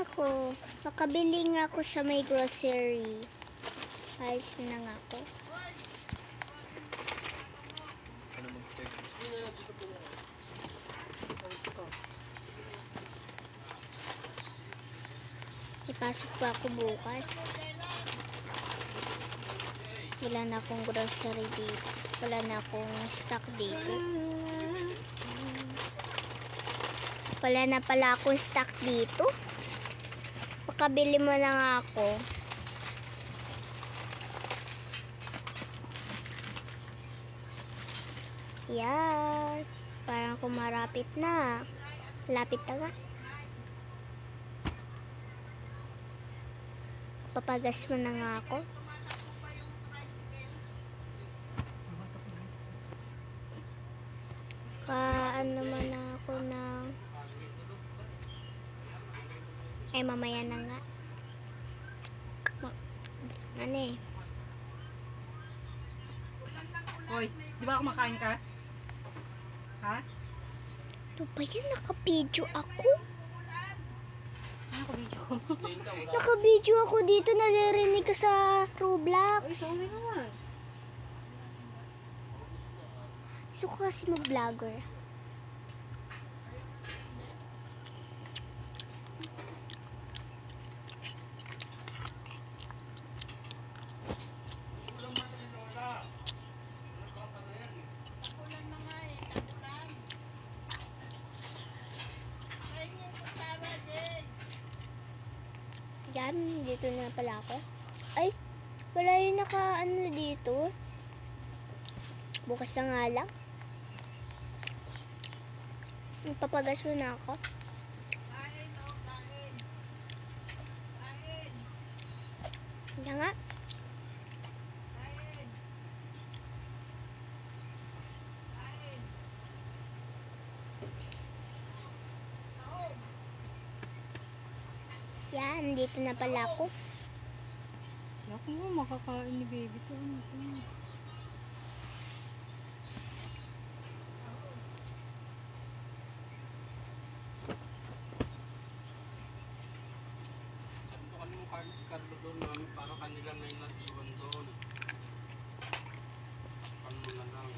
ako. Makabili nga ako sa may grocery. Ayos na nga ako. Ipasok pa ako bukas. Wala na akong grocery dito. Wala na akong stock dito. Wala na pala akong stock dito. Pakabili mo na nga ako. Yan. Parang kumarapit na. Lapit na nga. Papagas mo na nga ako. Ano man ako ng... Ay, mamaya na nga. Ano eh? Hoy, di ba kumakain ka? Ha? Ito ba yan? Naka-video ako? Naka-video ko. Naka-video ako dito. Naririnig ka sa Roblox. Ay, sorry naman. Gusto ko kasi mag-vlogger. Yan, dito na pala ako. Ay, wala yung naka-ano dito. Bukas na nga lang. Papagas mo na ako. Yan nga. Yan, dito na pala ako. Naku mo, makakain ni baby ko. Ano ko? Santukan mo kami si Carlo doon namin para kanila na yung natiwan doon. Ano mo na lang.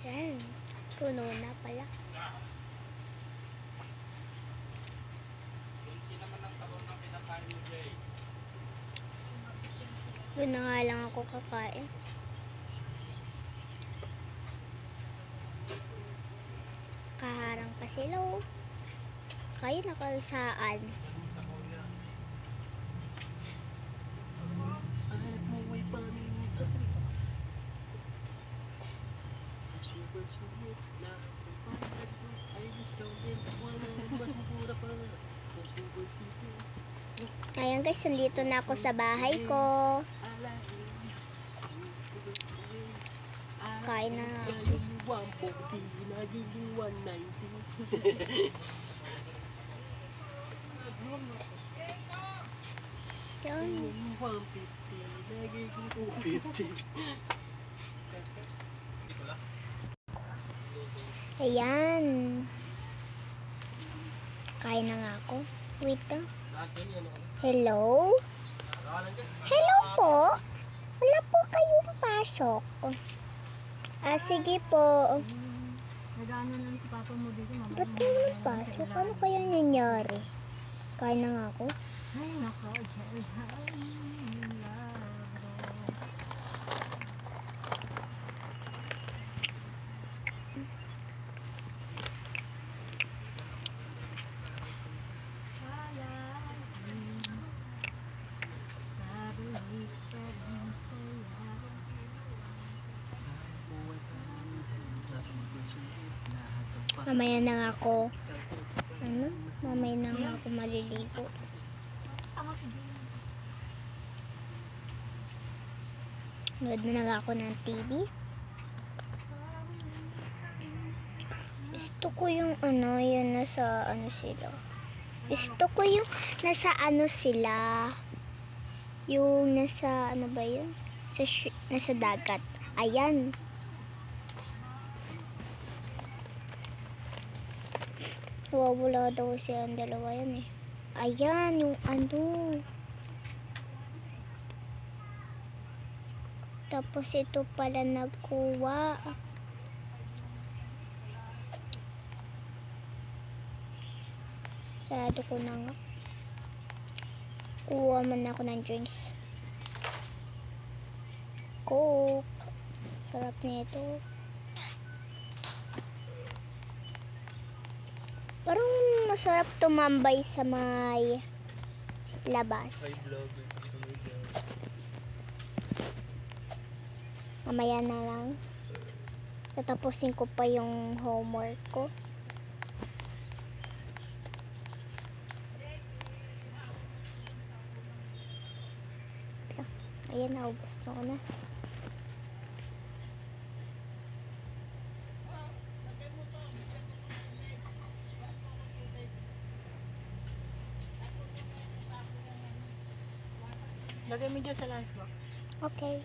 Yan, puno na pala. Kunti naman ang sabon ng pinakain mo, Jay. Doon na nga lang ako kakain. Kaharang pa sila oh. Kayo nakalsaan. Ahanap mo may paminta sa super na pagpapagod mo ay discounted. Wala naman mura pa sa super super. Ayan guys, nandito na ako sa bahay ko. Kain na nga ako. Yung 140 nagiging 190. Yan. Yung 150 nagiging 250. Ayan. Kain na nga ako. Wait lang. Hello? Hello po? Wala po kayong pasok. Sige po. Nagano lang si papa mo dito, mama. Ba't mo naman pasok? Ano kaya nangyari? Kain na nga ako. Ay, nako. Mamaya na nga ako. Ano? Mamaya na nga ako maliligo. Nood na nga ako ng TV. Gusto ko yung ano, yun nasa ano sila. Gusto ko yung nasa ano sila. Yung nasa ano ba yun? Nasa dagat. Ayan. Wawala daw siya ang dalawa yan eh. Ayan, yung ano. Tapos ito pala nagkuha. Sarado ko na nga. Kuha man ako ng drinks. Coke. Sarap nito. Parang masarap tumambay sa may labas. vlogger. Oh my God. Mamaya na lang. Tatapusin ko pa yung homework ko. Ayan, naubos na ko na. Lagay mo dyan sa lunchbox. Okay.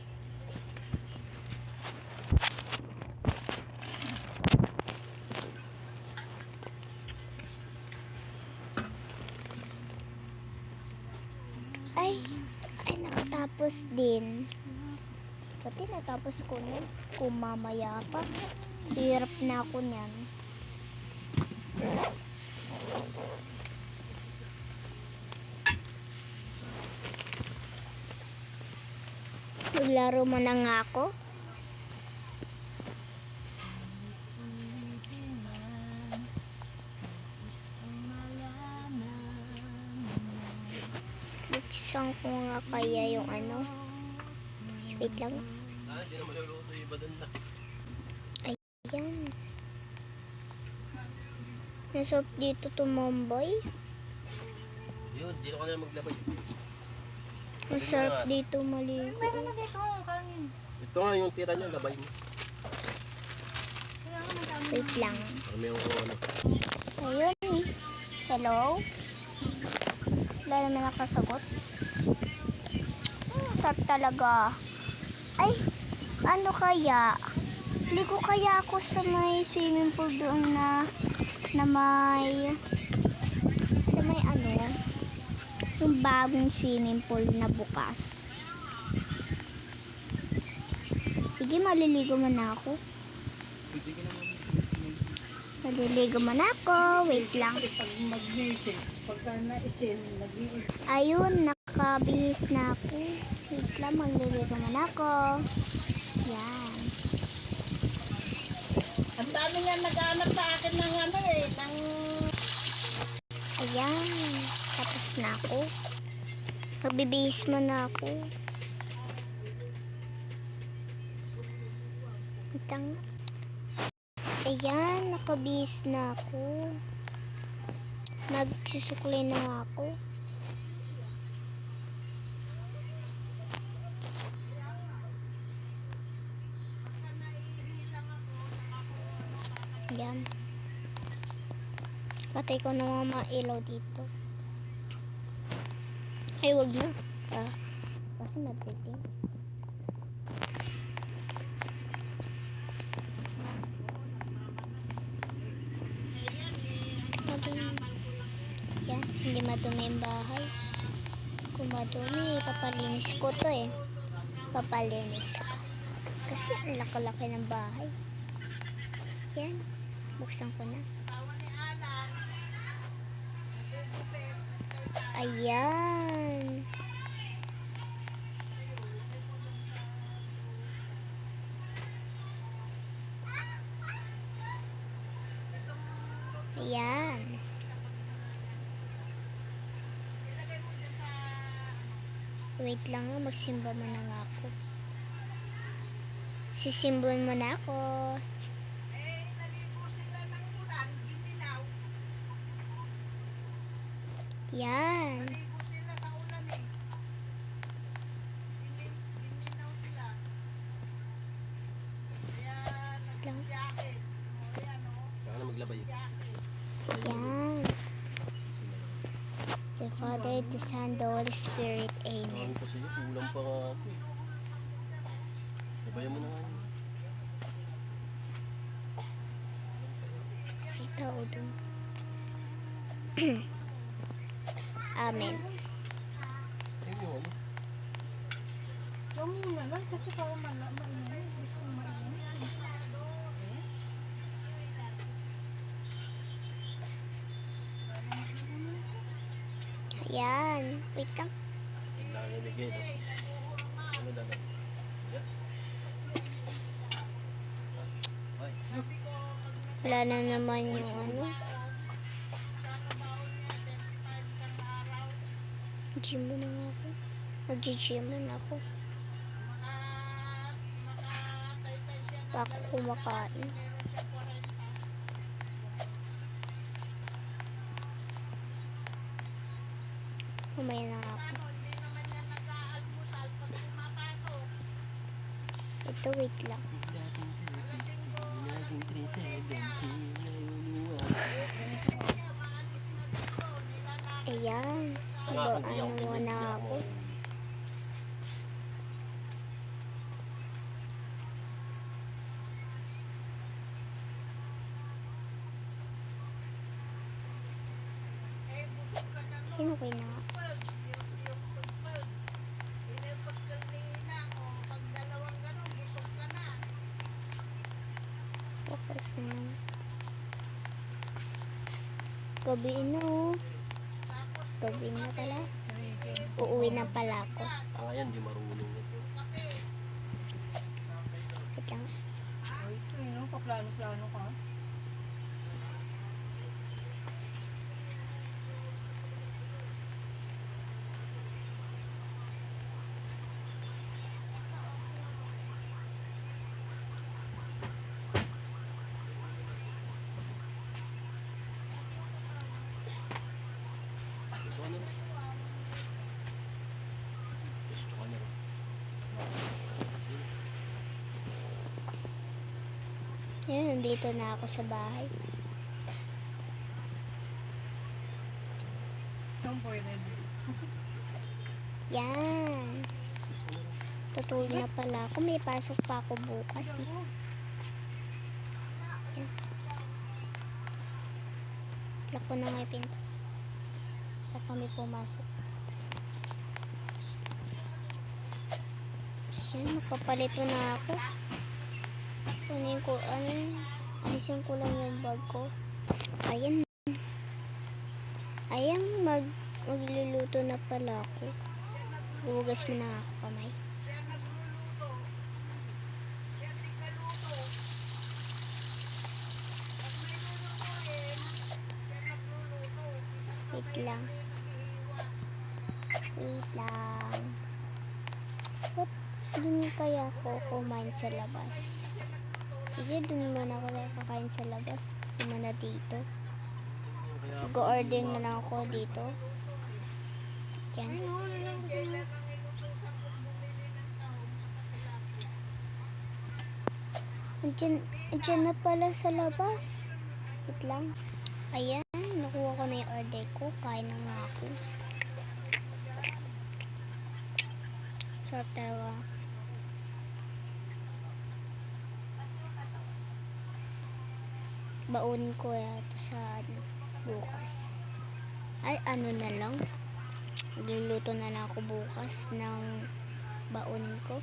Ay, nakatapos din. Pati natapos ko na. Kung mamaya pa. Hirap na ako niyan. Maglaro mo na nga ako. Buksan ko nga kaya yung ano. Wait lang. Hindi na maluluto yung iba doon na. Ayan. Nasop dito tumambay. Yun, dito ka na maglabay. Masarap dito maligo. Meron na dito ang kanin. Ito nga yung tira niya, labay mo. Kaya nga nagkano. Wait lang. May yung ano. Ayun. Hello? Wala naman nakasagot. Sarap talaga. Ay, ano kaya? Ligo kaya ako sa may swimming pool doon na may sa may ano, yung bagong swimming pool na bukas. Sige, maliligo muna ako. Maliligo muna ako. Wait lang. Ayun, nakabihis na ako. Wait lang, maliligo muna ako. Yan. Ang dami nga nag-aanap sa akin ng ano eh, ng... Ayan, tapos na ako. Magbibihis muna ako. Itang. Ayan, nakabihis na ako. Magsusukli na nga ako. Ayan. Patay ko na mga ilaw dito. Ay, wag na. Kasi madilim. Yan, hindi madumi yung bahay. Kung madumi, papalinis ko to eh. Papalinis ko. Kasi ang laki-laki ng bahay. Yan, buksan ko na. Ayan. Ayan. Wait lang, magsimba muna nga ako. Sisimbahan muna ako. Yan. Lang. Kaya na maglabay. Yan. The Father, the Son, the Holy Spirit. Amen. Kasi kulang pa nga ako. Labayan mo na nga. tao dun. Amen. Ayun yung ano. Huwag mo na lang kasi parang mainit. Gusto mo mainit. Ayan. Wait lang. Nanginig eh, no? Ano dapat? Yeah. Ay, Wala na naman yung ano. Gym mo na nga ako. Nag-gym na ako. Baka kumakain. Kumaya na ako. Ito, wait lang. dating 250, naging 370, ngayon yung Ayan. Ano muna ako. Sino kayo na? Focus na. Gabi na oh. Gabi na pala. Uuwi na pala ako. Ang ayan, di marunong nito. Wait lang. Ayos na yun, no? Paplano-plano ka. Gusto ko na rin. Gusto ko na rin. Ayan, nandito na ako sa bahay. Saan pwede? Yan. Tutulog na pala ako. May pasok pa ako bukas. Eh. Yan. Lock ko na nga yung pinto. Baka kami pumasok. Yan, magpapalito na ako. Kunin ko, alisin ko lang yung bag ko. Ayan. Ayan, magluluto na pala ako. Hugas mo na ako kamay. Wait lang. Wait lang. Ba't dun kaya ako kumain sa labas? Sige, dun muna ako kakain sa labas. Di mo na dito. Mag-order na lang ako dito. Yan. Andyan na pala sa labas. Wait lang. Ayan, nakuha ko na yung order ko. Kain na nga ako. Sarap talaga. Baunin ko ito sa bukas. Ay, ano na lang. Magluluto na lang ako bukas ng baunin ko.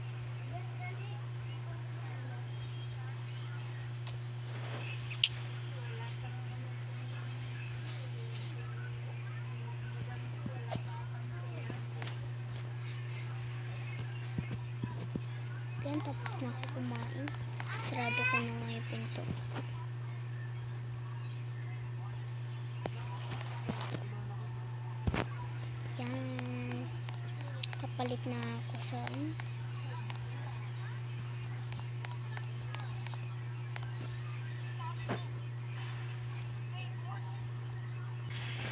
Yan, tapos na ako kumain. Sarado ko na nga yung pinto. Yan. Kapalit na ako sa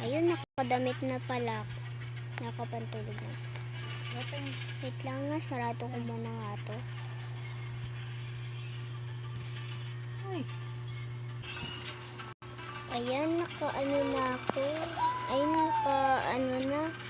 ayun, nakadamit na pala ako. Nakapantulog na. Wait lang nga, sarado ko muna nga to. Ay, Ayan, naka-ano na ako. Ayun, naka-ano na.